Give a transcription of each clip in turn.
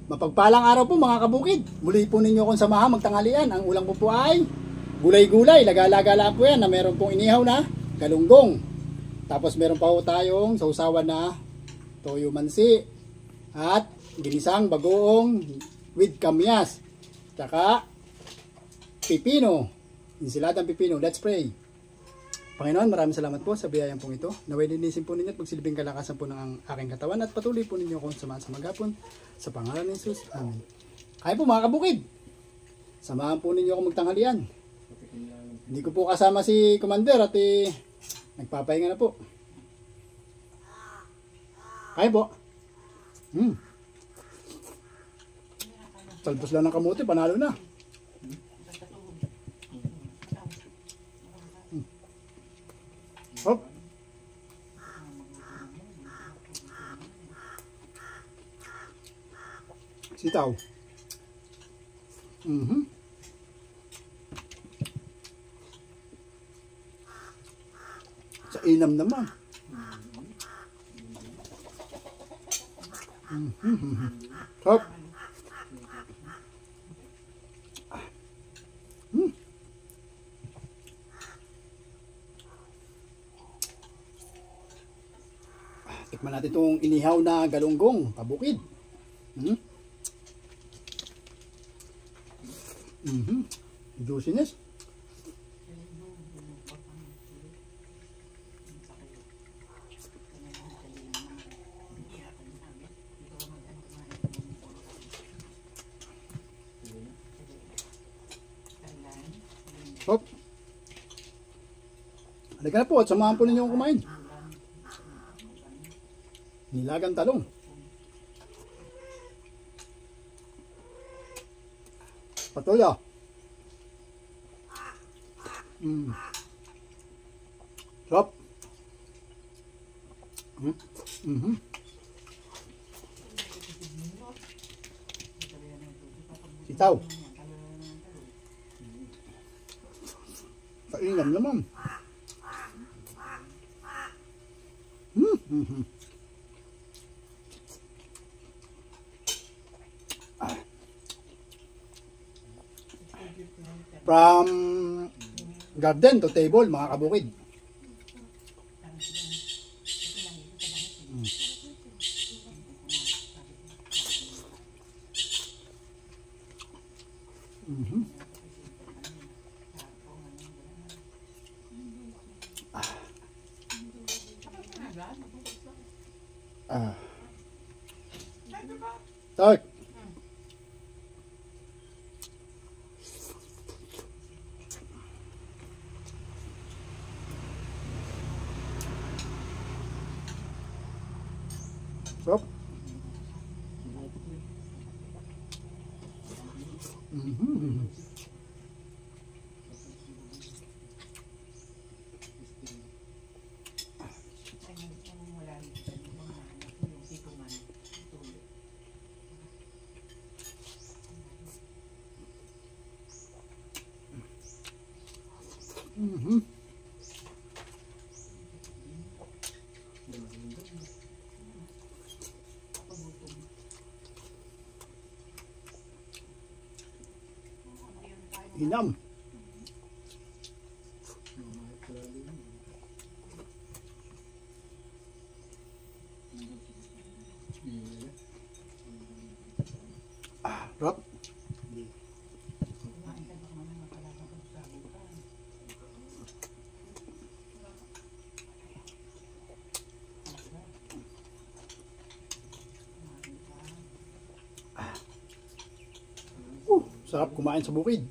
Mapagpalang araw po mga kabukid. Muli po ninyo akong samahan magtanghalian. Ang ulang po ay gulay-gulay. Laga-laga po yan na meron pong inihaw na galunggong. Tapos meron pa po tayong sausawan na toyo mansi. At ginisang bagoong with kamyas. Tsaka pipino. Insiladang pipino. Let's pray. Panginoon, maraming salamat po sa biyayang pong ito. Naway linisin po ninyo at magsilbing kalakasan po ng aking katawan at patuloy po ninyo akong samahan sa maghapon. Sa pangalan ni Jesus. Amen. Kaya po mga kabukid. Samahan po ninyo ako magtanghalian. Hindi ko po kasama si Commander at nagpapahinga na po. Kaya po. Salbos lang ng kamote, panalo na. Hop. Sitaw. Sa inam naman. Hop. Tikman natin itong inihaw na galunggong pabukid. Juiciness. Hop. Halika na po at samahan po ninyo kumain. Nilagang talong. Patola. Sarap. Sitaw. Kainam naman. From garden to table mga kabukid. Start. Stop. Inam. Rob. Sarap kumain sa bukid.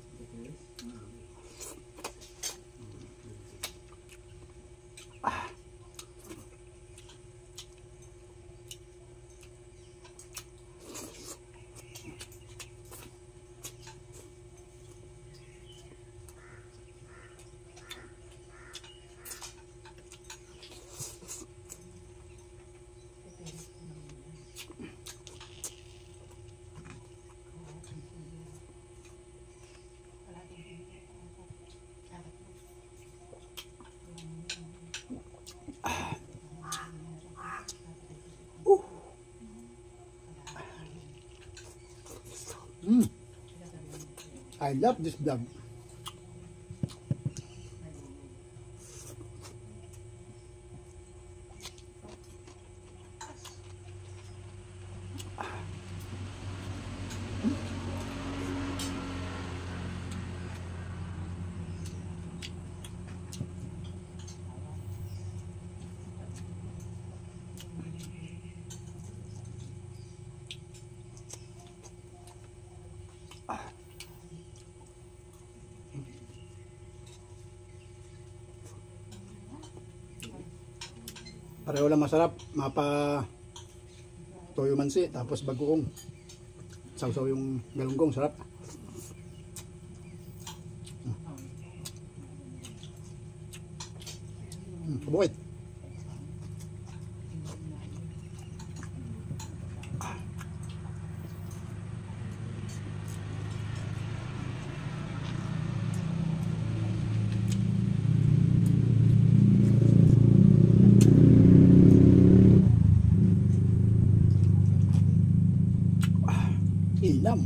I love this vlog. Pareho lang masarap, mapa toyo mansi, tapos bagoong. Sausaw yung galunggong, sarap. Kabukid. Ilam.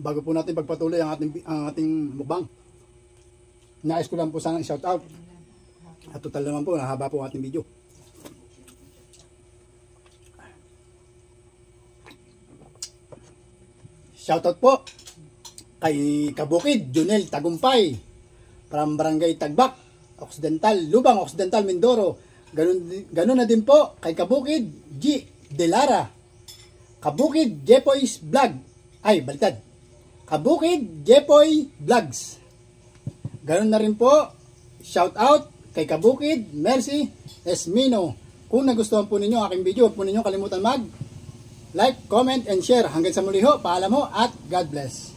Bago po natin pagpatuloy ang ating mukbang, nais ko lang po sanang shout out. At total naman po, nahaba po ang ating video. Shout out po kay Kabukid Junel Tagumpay from Barangay Tagbak, Occidental, Lubang Occidental, Mindoro. Ganun na din po kay Kabukid G. Delara, Kabukid Jepoy's Vlog. Ay, baliktad. Kabukid Jepoy Vlogs. Ganun na rin po, shout out kay Kabukid Mercy Esmino. Kung nagustuhan po ninyo aking video, huwag po ninyo kalimutan mag like, comment, and share. Hanggang sa muli ho, paalam ho at God bless.